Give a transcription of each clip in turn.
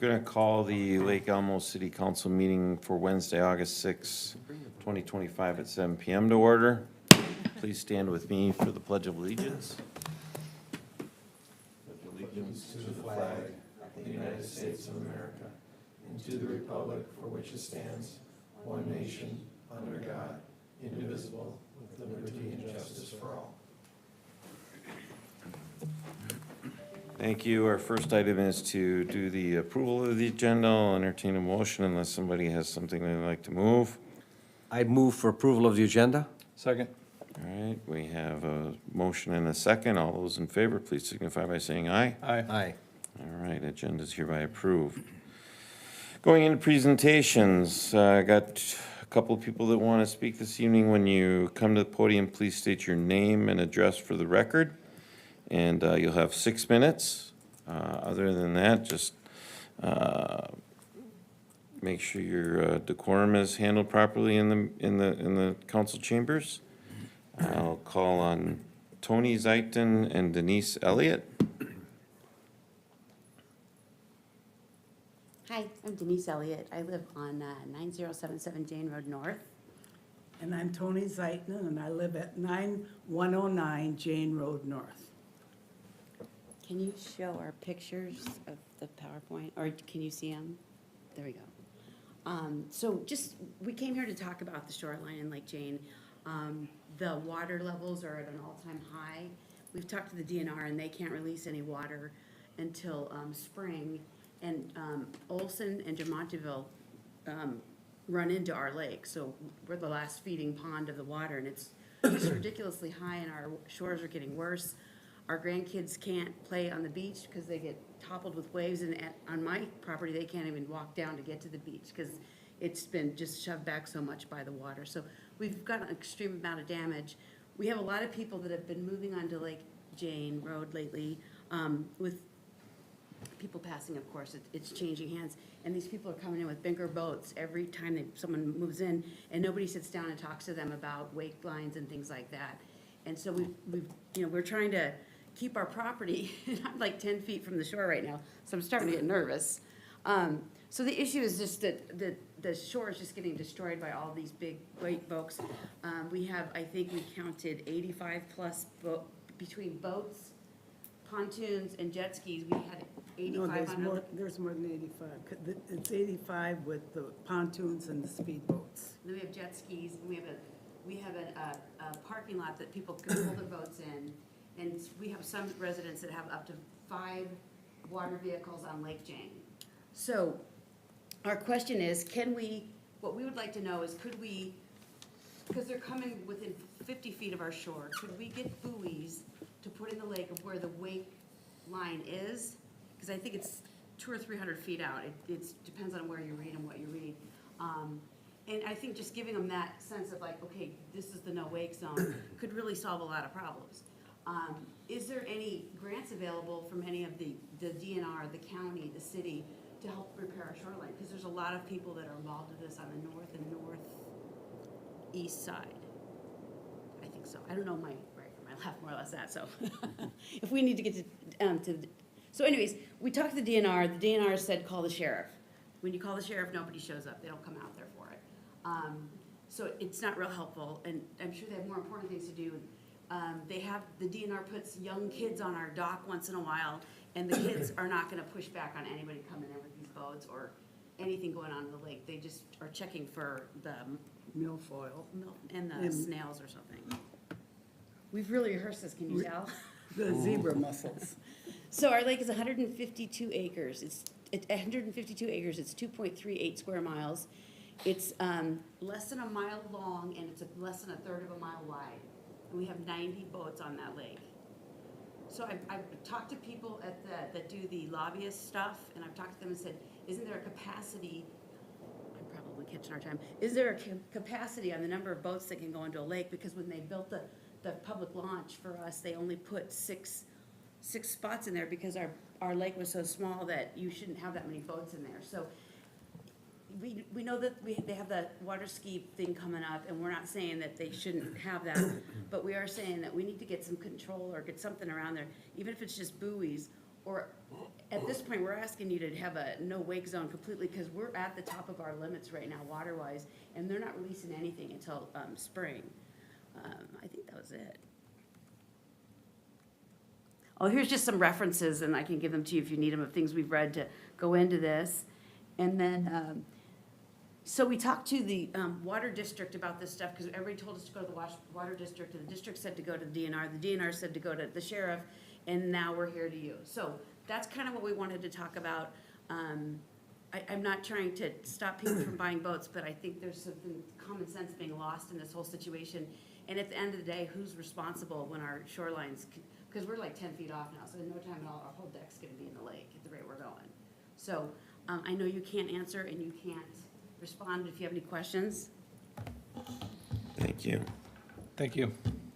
Going to call the Lake Elmo City Council meeting for Wednesday, August 6, 2025 at 7 p.m. to order. Please stand with me for the Pledge of Allegiance. Pledge allegiance to the flag of the United States of America and to the republic for which it stands, one nation, under God, indivisible, with liberty and justice for all. Thank you. Our first item is to do the approval of the agenda. I'll entertain a motion unless somebody has something they'd like to move. I'd move for approval of the agenda. Second. All right, we have a motion and a second. All those in favor, please signify by saying aye. Aye. Aye. All right, agenda is hereby approved. Going into presentations, I got a couple of people that want to speak this evening. When you come to the podium, please state your name and address for the record. And you'll have 6 minutes. Other than that, just make sure your decorum is handled properly in the council chambers. I'll call on Tony Zeiton and Denise Elliott. Hi, I'm Denise Elliott. I live on 9077 Jane Road North. And I'm Tony Zeiton, and I live at 9109 Jane Road North. Can you show our pictures of the PowerPoint, or can you see them? There we go. So we came here to talk about the shoreline in Lake Jane. The water levels are at an all-time high. We've talked to the DNR, and they can't release any water until spring. And Olson and Jamonteville run into our lake, so we're the last feeding pond of the water, and it's just ridiculously high, and our shores are getting worse. Our grandkids can't play on the beach because they get toppled with waves, and on my property, they can't even walk down to get to the beach because it's been just shoved back so much by the water. So we've got an extreme amount of damage. We have a lot of people that have been moving onto Lake Jane Road lately, with people passing, of course, it's changing hands. And these people are coming in with bigger boats every time someone moves in, and nobody sits down and talks to them about wake lines and things like that. And so we're trying to keep our property. I'm like 10 feet from the shore right now, so I'm starting to get nervous. So the issue is just that the shore is just getting destroyed by all these big white boats. We have, I think we counted 85 plus between boats, pontoons, and jet skis. We had 85 No, there's more than 85. It's 85 with the pontoons and the speedboats. Then we have jet skis, and we have a parking lot that people can pull their boats in. And we have some residents that have up to 5 water vehicles on Lake Jane. So our question is, what we would like to know is, could we, because they're coming within 50 feet of our shore, could we get buoys to put in the lake of where the wake line is? Because I think it's 200 or 300 feet out. It depends on where you read and what you read. And I think just giving them that sense of like, okay, this is the no wake zone, could really solve a lot of problems. Is there any grants available from any of the DNR, the county, the city, to help repair our shoreline? Because there's a lot of people that are involved in this on the north and northeast side. I think so. I don't know my right or my left, more or less that, so. If we need to get so anyways, we talked to the DNR. The DNR said call the sheriff. When you call the sheriff, nobody shows up. They don't come out there for it. So it's not real helpful, and I'm sure they have more important things to do. The DNR puts young kids on our dock once in a while, and the kids are not gonna push back on anybody coming in with these boats or anything going on in the lake. They just are checking for the Milfoil. and the snails or something. We've really rehearsed this, can you tell? The zebra mussels. So our lake is 152 acres. It's 152 acres. It's 2.38 square miles. It's less than a mile long, and it's less than a third of a mile wide. And we have 90 boats on that lake. So I've talked to people that do the lobbyist stuff, and I've talked to them and said, isn't there a capacity, I'm probably catching our time, is there a capacity on the number of boats that can go into a lake? Because when they built the public launch for us, they only put six spots in there because our lake was so small that you shouldn't have that many boats in there. So we know that they have the water ski thing coming up, and we're not saying that they shouldn't have that, but we are saying that we need to get some control or get something around there, even if it's just buoys or at this point, we're asking you to have a no wake zone completely, because we're at the top of our limits right now, water-wise, and they're not releasing anything until, spring. I think that was it. Oh, here's just some references, and I can give them to you if you need them, of things we've read to go into this. And then, so we talked to the water district about this stuff, because everybody told us to go to the water district, and the district said to go to the DNR, the DNR said to go to the sheriff, and now we're here to you. So that's kind of what we wanted to talk about. I'm not trying to stop people from buying boats, but I think there's something, common sense being lost in this whole situation. And at the end of the day, who's responsible when our shorelines, because we're like 10 feet off now, so in no time at all, our whole deck's gonna be in the lake at the rate we're going. So, I know you can't answer and you can't respond if you have any questions. Thank you. Thank you.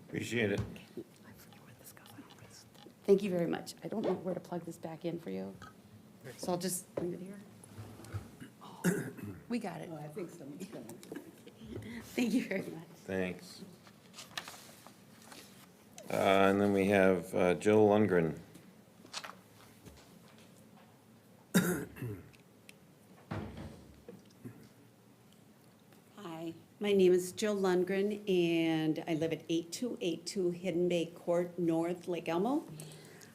Appreciate it. Thank you very much. I don't know where to plug this back in for you, so I'll just leave it here. Oh, we got it. Oh, I think someone's gonna. Thank you very much. Thanks. And then we have Joe Lundgren. Hi, my name is Jill Lundgren, and I live at 8282 Hidden Bay Court North, Lake Elmo.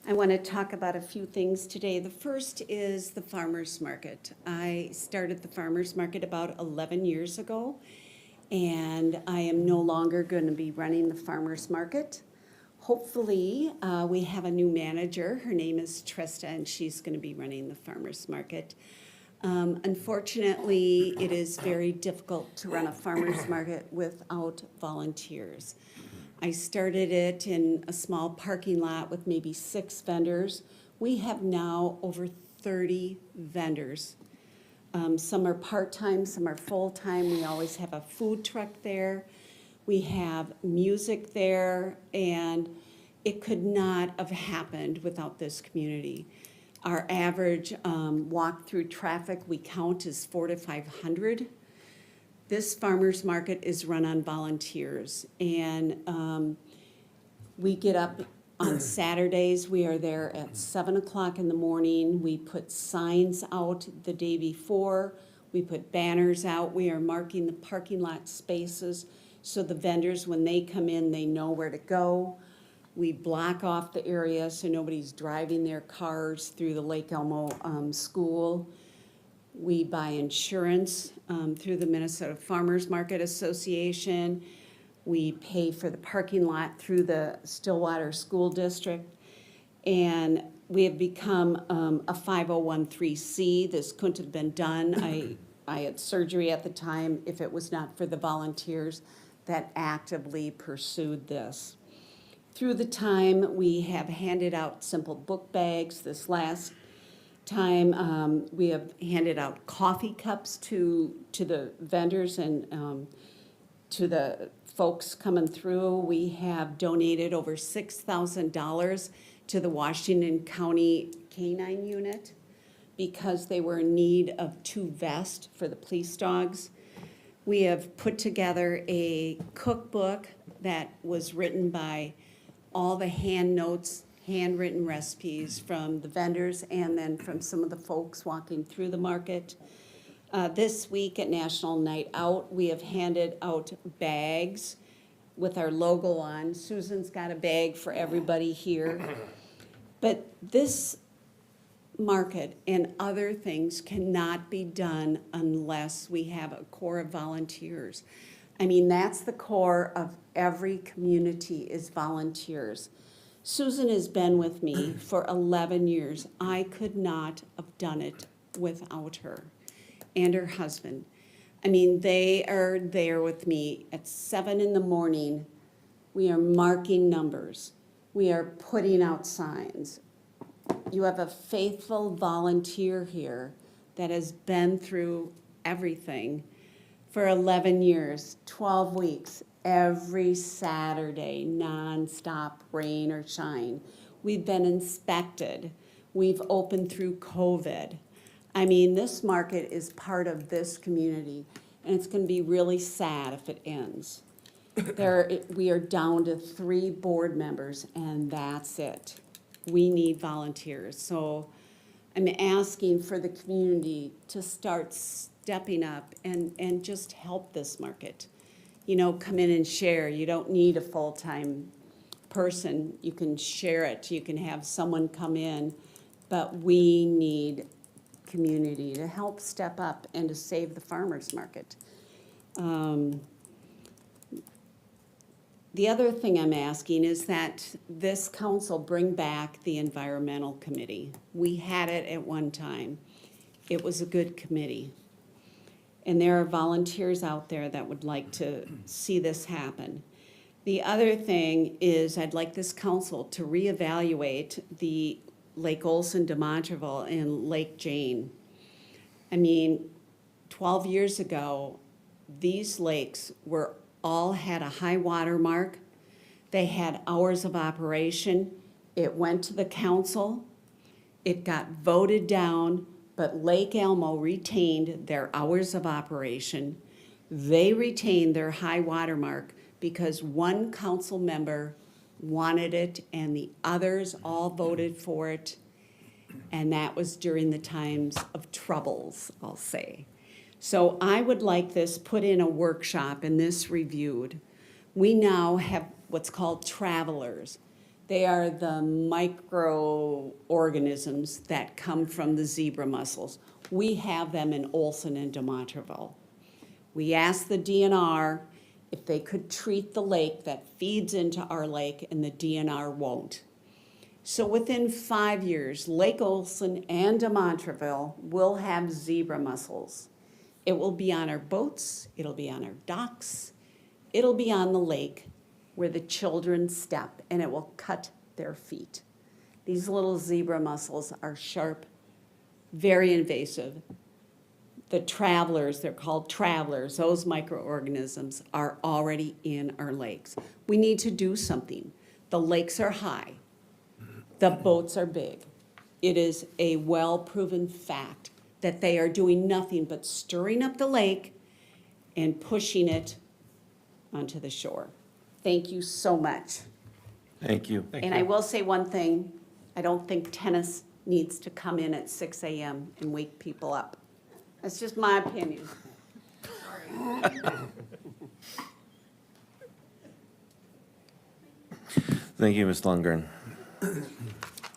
I want to talk about a few things today. The first is the farmer's market. I started the farmer's market about 11 years ago, and I am no longer going to be running the farmer's market. Hopefully, we have a new manager. Her name is Trista, and she's going to be running the farmer's market. Unfortunately, it is very difficult to run a farmer's market without volunteers. I started it in a small parking lot with maybe 6 vendors. We have now over 30 vendors. Some are part-time, some are full-time. We always have a food truck there. We have music there, and it could not have happened without this community. Our average walk through traffic we count is 400 to 500. This farmer's market is run on volunteers, and we get up on Saturdays. We are there at 7 o'clock in the morning. We put signs out the day before. We put banners out. We are marking the parking lot spaces so the vendors, when they come in, they know where to go. We block off the area so nobody's driving their cars through the Lake Elmo school. We buy insurance through the Minnesota Farmers Market Association. We pay for the parking lot through the Stillwater School District. And we have become a 501(c). This couldn't have been done. I had surgery at the time if it was not for the volunteers that actively pursued this. Through the time, we have handed out simple book bags. This last time, we have handed out coffee cups to the vendors and to the folks coming through. We have donated over $6,000 to the Washington County Canine Unit because they were in need of 2 vests for the police dogs. We have put together a cookbook that was written by all the hand notes, handwritten recipes from the vendors and then from some of the folks walking through the market. This week at National Night Out, we have handed out bags with our logo on. Susan's got a bag for everybody here. But this market and other things cannot be done unless we have a core of volunteers. I mean, that's the core of every community is volunteers. Susan has been with me for 11 years. I could not have done it without her and her husband. I mean, they are there with me at 7 in the morning. We are marking numbers. We are putting out signs. You have a faithful volunteer here that has been through everything for 11 years, 12 weeks, every Saturday, nonstop, rain or shine. We've been inspected. We've opened through COVID. I mean, this market is part of this community, and it's going to be really sad if it ends. We are down to 3 board members, and that's it. We need volunteers. So I'm asking for the community to start stepping up and just help this market. You know, come in and share. You don't need a full-time person. You can share it. You can have someone come in. But we need community to help step up and to save the farmer's market. The other thing I'm asking is that this council bring back the environmental committee. We had it at one time. It was a good committee. And there are volunteers out there that would like to see this happen. The other thing is I'd like this council to reevaluate the Lake Olson, DeMontreville, and Lake Jane. I mean, 12 years ago, these lakes were all had a high water mark. They had hours of operation. It went to the council. It got voted down, but Lake Elmo retained their hours of operation. They retained their high water mark because one council member wanted it and the others all voted for it. And that was during the times of troubles, I'll say. So I would like this put in a workshop and this reviewed. We now have what's called travelers. They are the microorganisms that come from the zebra mussels. We have them in Olson and DeMontreville. We asked the DNR if they could treat the lake that feeds into our lake, and the DNR won't. So within 5 years, Lake Olson and DeMontreville will have zebra mussels. It will be on our boats, it'll be on our docks, it'll be on the lake where the children step, and it will cut their feet. These little zebra mussels are sharp, very invasive. The travelers, they're called travelers, those microorganisms are already in our lakes. We need to do something. The lakes are high. The boats are big. It is a well-proven fact that they are doing nothing but stirring up the lake and pushing it onto the shore. Thank you so much. Thank you. And I will say one thing, I don't think tennis needs to come in at 6 a.m. and wake people up. That's just my opinion. Thank you, Ms. Lundgren.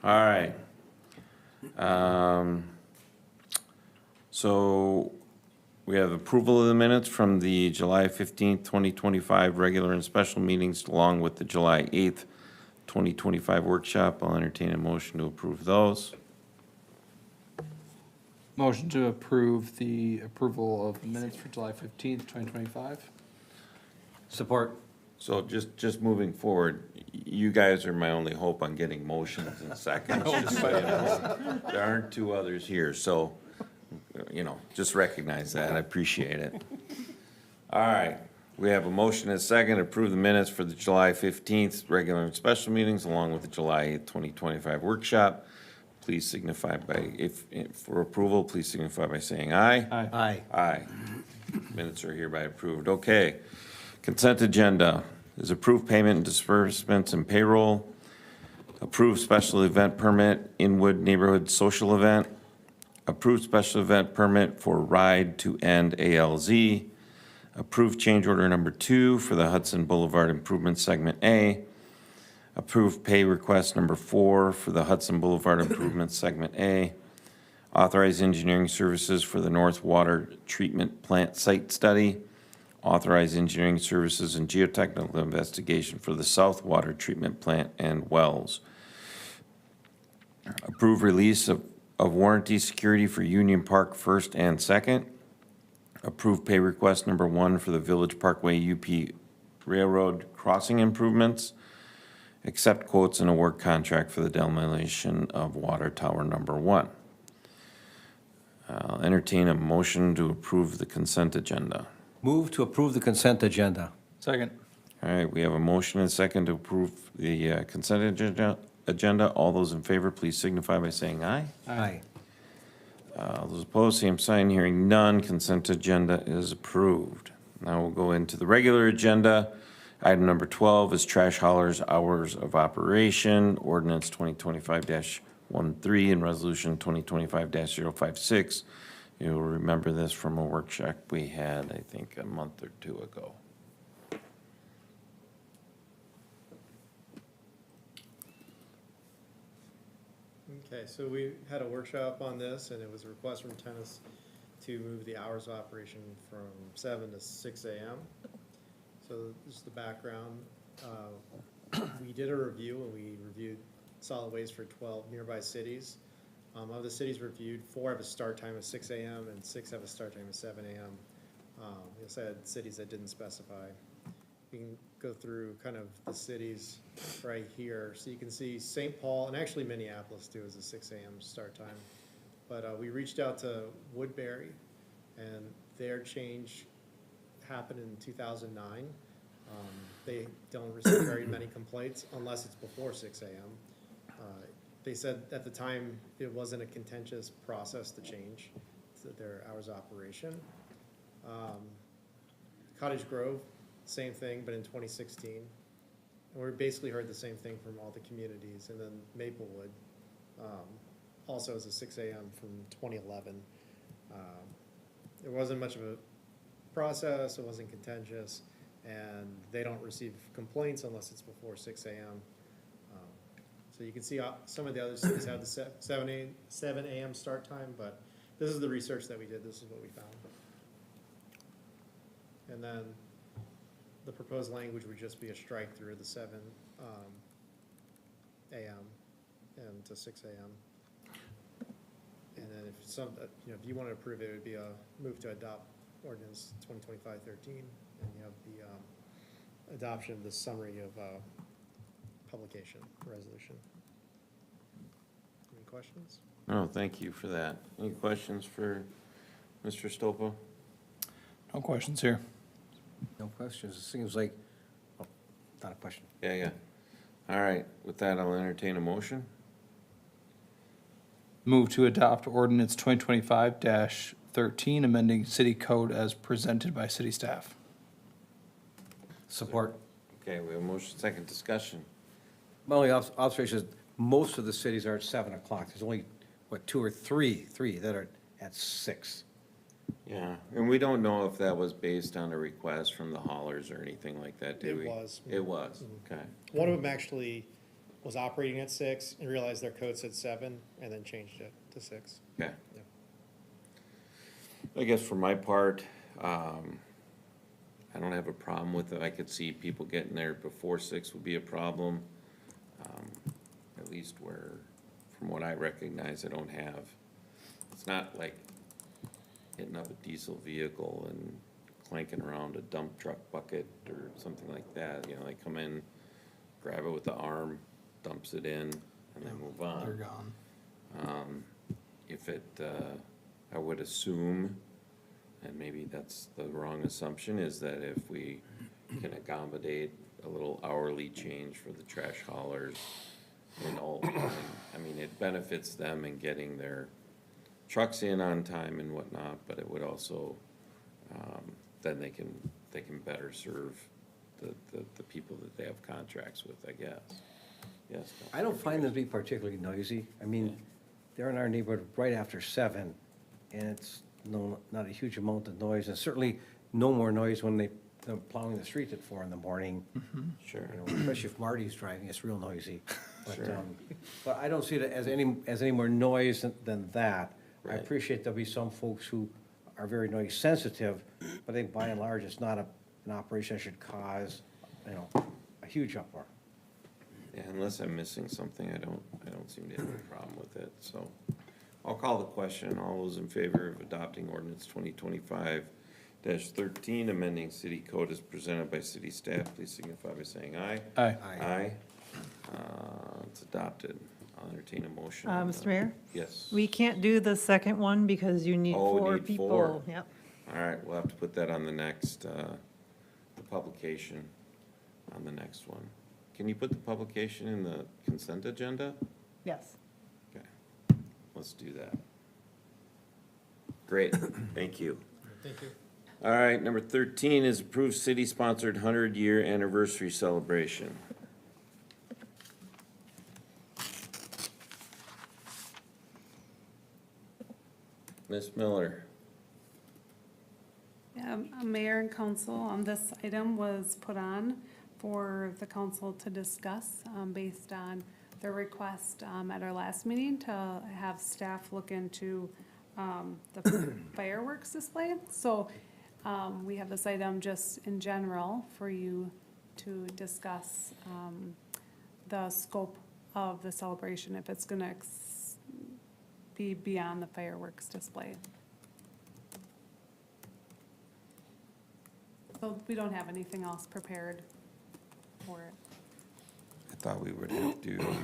All right. So we have approval of the minutes from the July 15th, 2025 regular and special meetings, along with the July 8th, 2025 workshop. I'll entertain a motion to approve those. Motion to approve the approval of minutes for July 15th, 2025. Support. So just moving forward, you guys are my only hope on getting motions and seconds. Just so you know. There aren't two others here, so, just recognize that. I appreciate it. All right, we have a motion and a second to approve the minutes for the July 15th regular and special meetings, along with the July 8th, 2025 workshop. Please signify for approval, please signify by saying aye. Aye. Aye. Minutes are hereby approved. Okay. Consent agenda is approved payment and disbursements and payroll. Approved special event permit, Inwood Neighborhood Social Event. Approved special event permit for Ride to End ALZ. Approved change order number 2 for the Hudson Boulevard Improvement Segment A. Approved pay request number 4 for the Hudson Boulevard Improvement Segment A. Authorized engineering services for the North Water Treatment Plant Site Study. Authorized engineering services and geotechnical investigation for the South Water Treatment Plant and wells. Approve release of warranty security for Union Park First and Second. Approve pay request number 1 for the Village Parkway UP Railroad crossing improvements. Accept quotes and award contract for the demolition of water tower number 1. I'll entertain a motion to approve the consent agenda. Move to approve the consent agenda. Second. All right, we have a motion and a second to approve the consent agenda. All those in favor, please signify by saying aye. Aye. All those opposed, same sign. Hearing none, consent agenda is approved. Now we'll go into the regular agenda. Item number 12 is trash haulers' hours of operation, ordinance 2025-13 and resolution 2025-056. You'll remember this from a workshop we had, I think, a month or two ago. Okay, so we had a workshop on this, and it was a request from tennis to move the hours of operation from 7 to 6 a.m. So this is the background. We did a review, and we reviewed solid waste for 12 nearby cities. Of the cities reviewed, 4 have a start time of 6 a.m. and 6 have a start time of 7 a.m. We also had cities that didn't specify. We can go through kind of the cities right here. So you can see St. Paul, and actually Minneapolis too, is a 6 a.m. start time. But we reached out to Woodbury, and their change happened in 2009. They don't receive very many complaints unless it's before 6 a.m. They said at the time it wasn't a contentious process to change their hours of operation. Cottage Grove, same thing, but in 2016. And we basically heard the same thing from all the communities. And then Maplewood, also is a 6 a.m. from 2011. There wasn't much of a process, it wasn't contentious, and they don't receive complaints unless it's before 6 a.m. So you can see some of the other cities have the 7 a.m. start time, but this is the research that we did, this is what we found. And then the proposed language would just be a strike through the 7 a.m. and to 6 a.m. And then if if you want to approve it, it would be a move to adopt ordinance 2025-13, and you have the adoption of the summary of publication resolution. Any questions? Oh, thank you for that. Any questions for Mr. Stopa? No questions here. No questions. It seems like, oh, not a question. Yeah. All right, with that, I'll entertain a motion. Move to adopt ordinance 2025-13, amending city code as presented by city staff. Support. Okay, we have a motion, second discussion. My only observation is, most of the cities are at 7 o'clock. There's only, what, two or three that are at 6. Yeah, and we don't know if that was based on a request from the haulers or anything like that, did It we? was. It was, okay. One of them actually was operating at 6 and realized their code said 7 and then changed it to 6. Okay. Yeah. I guess for my part, I don't have a problem with it. I could see people getting there before 6 would be a problem. At least where, from what I recognize, I don't have, it's not like hitting up a diesel vehicle and clanking around a dump truck bucket or something like that. You know, they come in, grab it with the arm, dumps it in, and then move on. They're gone. If it, I would assume, and maybe that's the wrong assumption, is that if we can accommodate a little hourly change for the trash haulers, I mean, it benefits them in getting their trucks in on time and whatnot, but it would also, then they can better serve the people that they have contracts with, I guess. Yes. I don't find them to be particularly noisy. I mean, they're in our neighborhood right after 7, and it's not a huge amount of noise, and certainly no more noise when they're plowing the streets at 4 in the morning. Sure. You know, especially if Marty's driving, it's real noisy. But, Sure. But I don't see it as any more noise than that. I Right. appreciate there'll be some folks who are very noise sensitive, but I think by and large, it's not an operation that should cause, a huge uproar. Yeah, unless I'm missing something, I don't seem to have a problem with it, so. I'll call the question. All those in favor of adopting ordinance 2025-13, amending city code as presented by city staff, please signify by saying aye. Aye. Aye. It's adopted. I'll entertain a motion. Mr. Mayor, Yes. we can't do the second one because you need Oh, we 4 need people. 4. Yep. All right, we'll have to put that on the next, the publication on the next one. Can you put the publication in the consent agenda? Yes. Okay, let's do that. Great, thank you. Thank you. All right, number 13 is approved city-sponsored 100-year anniversary celebration. Ms. Miller. Mayor and council, this item was put on for the council to discuss, based on the request, at our last meeting to have staff look into, the fireworks display. So, we have this item just in general for you to discuss, the scope of the celebration, if it's gonna be beyond the fireworks display. So we don't have anything else prepared for it. I thought we would have to,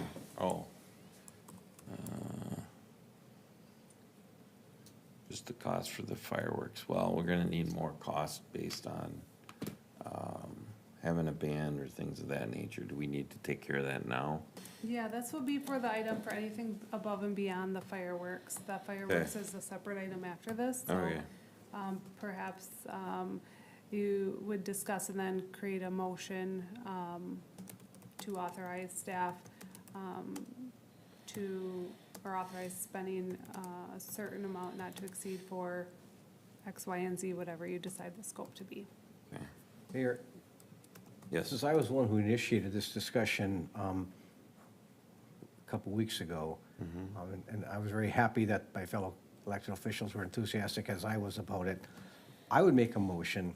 just the cost for the fireworks. Well, we're gonna need more cost based on, having a band or things of that nature. Do we need to take care of that now? Yeah, this will be for the item for anything above and beyond the fireworks. The fireworks is a separate item after this, so, Okay. Perhaps, you would discuss and then create a motion, to authorize staff, or authorize spending a certain amount not to exceed for X, Y, and Z, whatever you decide the scope to be. Okay. Mayor, Yes, since I was the one who initiated this discussion a couple weeks ago, and I was very happy that my fellow elected officials were enthusiastic as I was about it, I would make a motion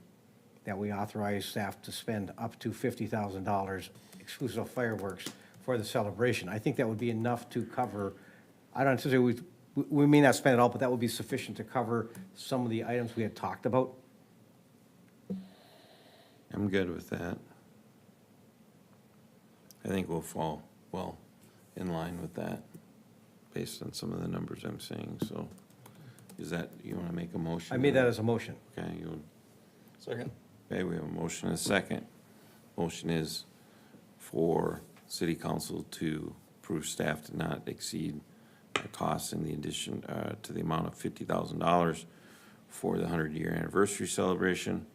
that we authorize staff to spend up to $50,000 exclusive of fireworks for the celebration. I think that would be enough to cover, I don't anticipate we may not spend it all, but that would be sufficient to cover some of the items we had talked about. I'm good with that. I think we'll fall well in line with that, based on some of the numbers I'm seeing, so. Is that, you wanna make a motion? I made that as a motion. Okay, you, Second. okay, we have a motion and a second. Motion is for city council to approve staff to not exceed the costs in the addition, to the amount of $50,000 for the 100-year anniversary celebration.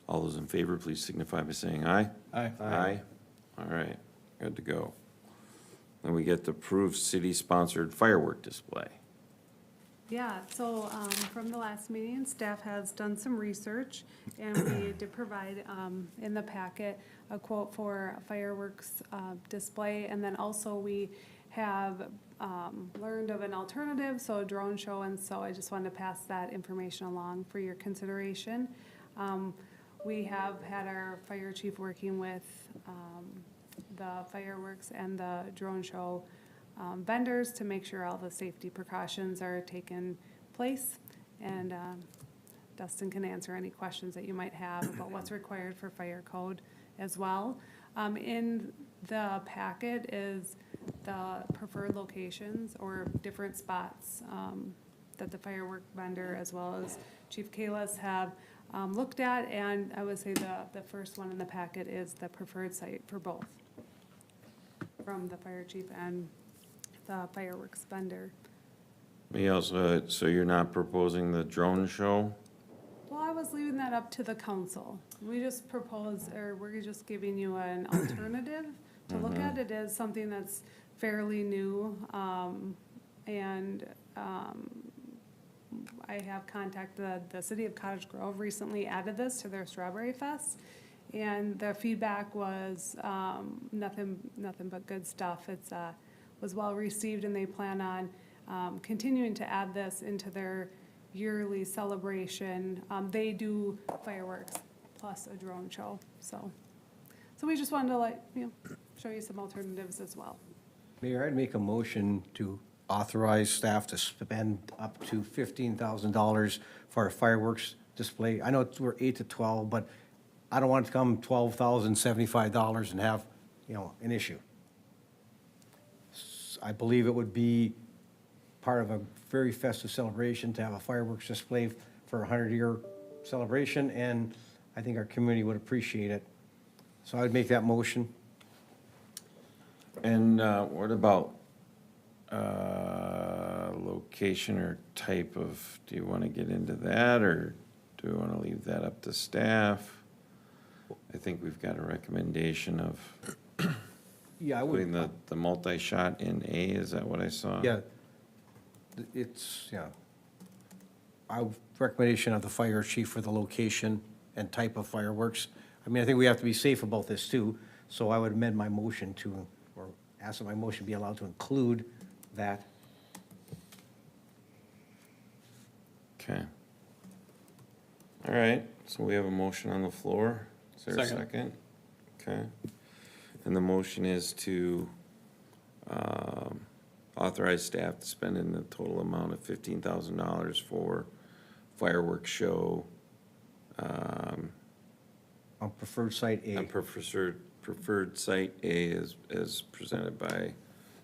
All those in favor, please signify by saying aye. Aye. Aye. All right, good to go. Then we get the approved city-sponsored firework display. Yeah, so, from the last meeting, staff has done some research, and we did provide, in the packet, a quote for a fireworks, display, and then also we have, learned of an alternative, so a drone show, and so I just wanted to pass that information along for your consideration. We have had our fire chief working with, the fireworks and the drone show, vendors to make sure all the safety precautions are taken place. And Dustin can answer any questions that you might have about what's required for fire code as well. In the packet is the preferred locations or different spots that the firework vendor as well as Chief Kalis have looked at. And I would say the first one in the packet is the preferred site for both, from the fire chief and the fireworks vendor. Me also, so you're not proposing the drone show? Well, I was leaving that up to the council. We just propose, or we're just giving you an alternative to look at. It is something that's fairly new, and I have contacted the city of Cottage Grove, recently added this to their Strawberry Fest. And the feedback was, nothing but good stuff. It's, was well received, and they plan on, continuing to add this into their yearly celebration. They do fireworks plus a drone show, so we just wanted to show you some alternatives as well. Mayor, I'd make a motion to authorize staff to spend up to $15,000 for a fireworks display. I know we're 8 to 12, but I don't want it to come $12,075 and have, an issue. I believe it would be part of a very festive celebration to have a fireworks display for a 100-year celebration, and I think our community would appreciate it. So I would make that motion. And what about location or type of, do you want to get into that, or do we want to leave that up to staff? I think we've got a recommendation of Yeah, I putting would, the multi-shot in A, is that what I saw? yeah. It's, yeah. Recommendation of the fire chief for the location and type of fireworks. I mean, I think we have to be safe about this too, so I would amend my motion to, or ask that my motion be allowed to include that. Okay. All right, so we have a motion on the floor. Is there a Second. second? Okay. And the motion is to authorize staff to spend in the total amount of $15,000 for fireworks show On preferred site A. on preferred site A as presented by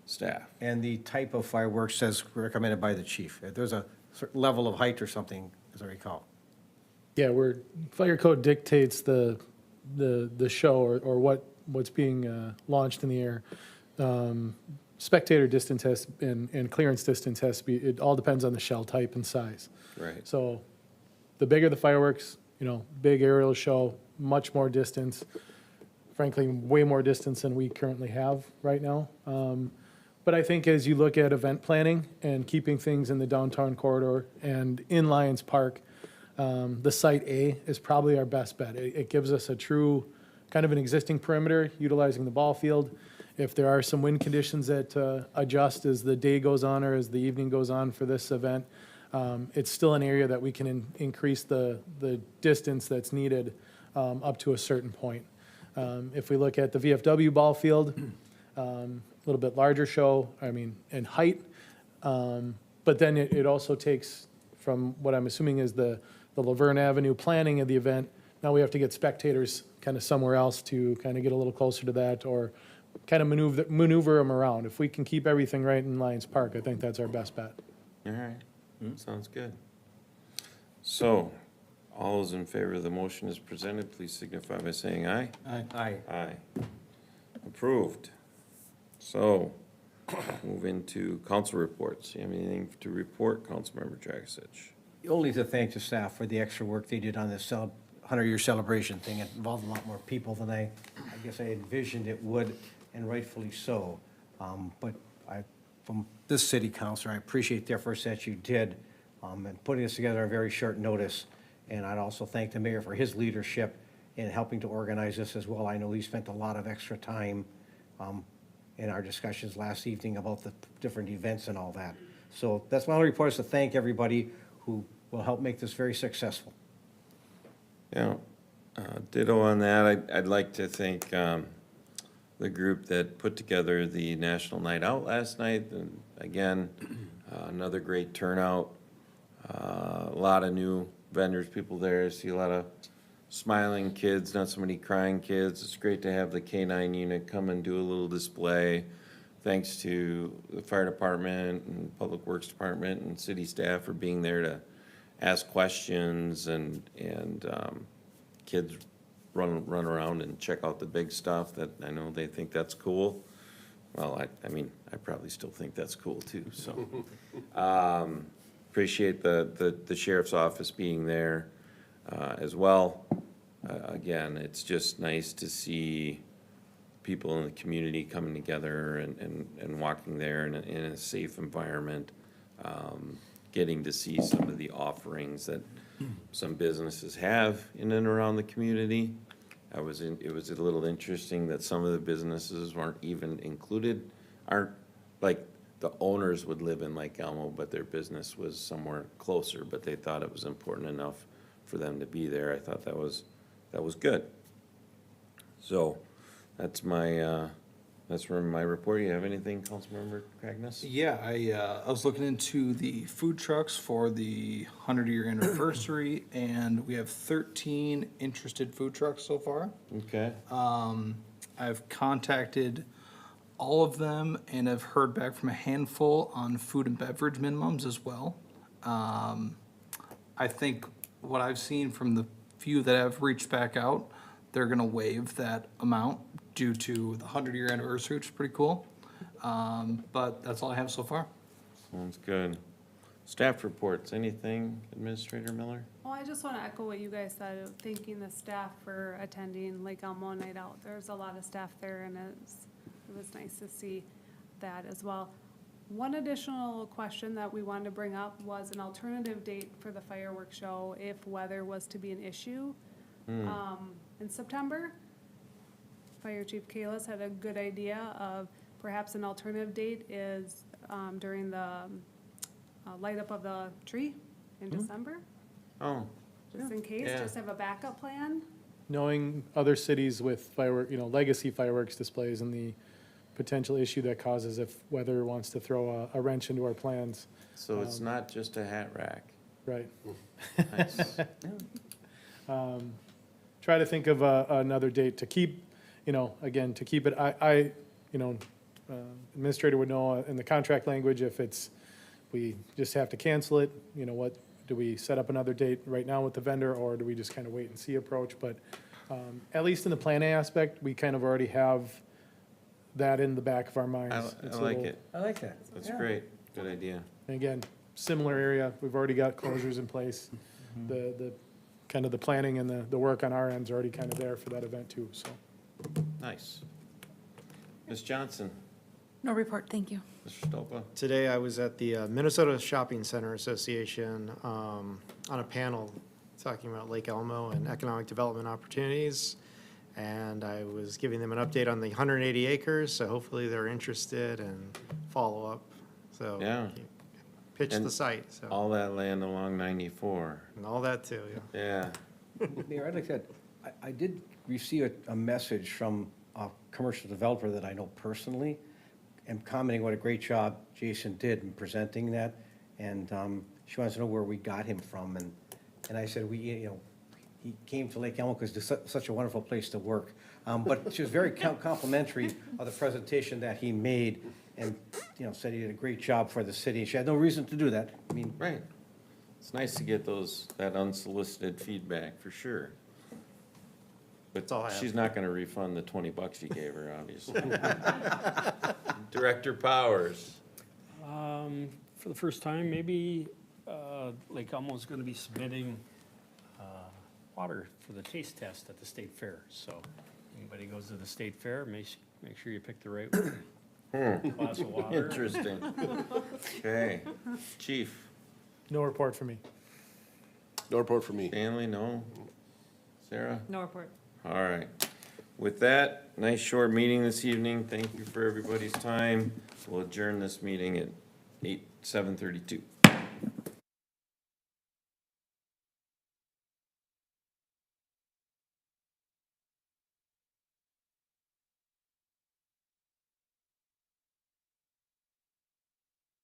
staff. And the type of fireworks as recommended by the chief. There's a certain level of height or something, as I recall. Yeah, fire code dictates the show or what's being launched in the air. Spectator distance and clearance distance has to be, it all depends on the shell type and size. Right. So the bigger the fireworks, big aerial show, much more distance, frankly, way more distance than we currently have right now. But I think as you look at event planning and keeping things in the downtown corridor and in Lions Park, the Site A is probably our best bet. It gives us a true, kind of an existing perimeter, utilizing the ball field. If there are some wind conditions that adjust as the day goes on or as the evening goes on for this event, it's still an area that we can increase the distance that's needed up to a certain point. If we look at the VFW ball field, a little bit larger show, in height, but then it also takes, from what I'm assuming is the Laverne Avenue planning of the event, now we have to get spectators kind of somewhere else to kind of get a little closer to that or kind of maneuver them around. If we can keep everything right in Lions Park, I think that's our best bet. All right, sounds good. So, all those in favor of the motion as presented, please signify by saying aye. Aye. Aye. Approved. So, move into council reports. You have anything to report, Councilmember Dragisich? Only to thank the staff for the extra work they did on this 100-year celebration thing. It involved a lot more people than I guess I envisioned it would, and rightfully so. But from this city council, I appreciate the efforts that you did in putting this together on very short notice. And I'd also thank the mayor for his leadership in helping to organize this as well. I know he spent a lot of extra time in our discussions last evening about the different events and all that. So that's my only report, is to thank everybody who will help make this very successful. Yeah, ditto on that. I'd like to thank the group that put together the National Night Out last night. And again, another great turnout. A lot of new vendors, people there. I see a lot of smiling kids, not so many crying kids. It's great to have the K-9 unit come and do a little display. Thanks to the fire department and public works department and city staff for being there to ask questions and kids run around and check out the big stuff that I know they think that's cool. Well, I probably still think that's cool too, so. Appreciate the sheriff's office being there as well. Again, it's just nice to see people in the community coming together and walking there in a safe environment. Getting to see some of the offerings that some businesses have in and around the community. It was a little interesting that some of the businesses weren't even included, like the owners would live in Lake Elmo, but their business was somewhere closer, but they thought it was important enough for them to be there. I thought that was good. So that's from my report. You have anything, Councilmember Cragness? Yeah, I was looking into the food trucks for the 100-year anniversary, and we have 13 interested food trucks so far. Okay. I've contacted all of them and have heard back from a handful on food and beverage minimums as well. I think what I've seen from the few that have reached back out, they're gonna waive that amount due to the 100-year anniversary, which is pretty cool. But that's all I have so far. Sounds good. Staff reports, anything, Administrator Miller? Well, I just want to echo what you guys said, of thanking the staff for attending Lake Elmo Night Out. There's a lot of staff there, and it was nice to see that as well. One additional question that we wanted to bring up was an alternative date for the fireworks show if weather was to be an issue. In September, Fire Chief Kalis had a good idea of perhaps an alternative date is during the light up of the tree in December, Oh, just in case, Yeah. just have a backup plan. Knowing other cities with firework, legacy fireworks displays and the potential issue that causes if weather wants to throw a wrench into our plans, so it's not just a hat rack. right? Nice. Try to think of another date to keep, again, to keep it, administrator would know in the contract language if it's, we just have to cancel it, what, do we set up another date right now with the vendor, or do we just kind of wait and see approach? But at least in the planning aspect, we kind of already have that in the back of our I minds. It's a like little- it. I like that. That's Yeah. great. Good idea. And again, similar area, we've already got closures in place. The kind of the planning and the work on our end's already kind of there for that event too, so. Nice. Ms. Johnson, No report, thank you. Mr. Stolpa? Today, I was at the Minnesota Shopping Center Association on a panel talking about Lake Elmo and economic development opportunities. And I was giving them an update on the 180 acres, so hopefully they're interested and follow up. So Yeah. pitch And the site, so, All that land along 94. and all that too, yeah. Yeah. Mayor, I'd like to, I did receive a message from a commercial developer that I know personally, and commenting what a great job Jason did in presenting that. And she wants to know where we got him from. And I said, he came to Lake Elmo because it's such a wonderful place to work. But she was very complimentary of the presentation that he made and, said he did a great job for the city. She had no reason to do that. I mean, Right. It's nice to get that unsolicited feedback, for sure. But all I have. she's not gonna refund the $20 you gave her, obviously. Director Powers. For the first time, maybe Lake Elmo's going to be submitting water for the taste test at the state fair. So anybody goes to the state fair, make sure you pick the right glass of water. Interesting. Okay. Chief, No report for me. No report for me. Stanley, no? Sarah? No report. All right. With that, nice short meeting this evening. Thank you for everybody's time. We'll adjourn this meeting at 7:32.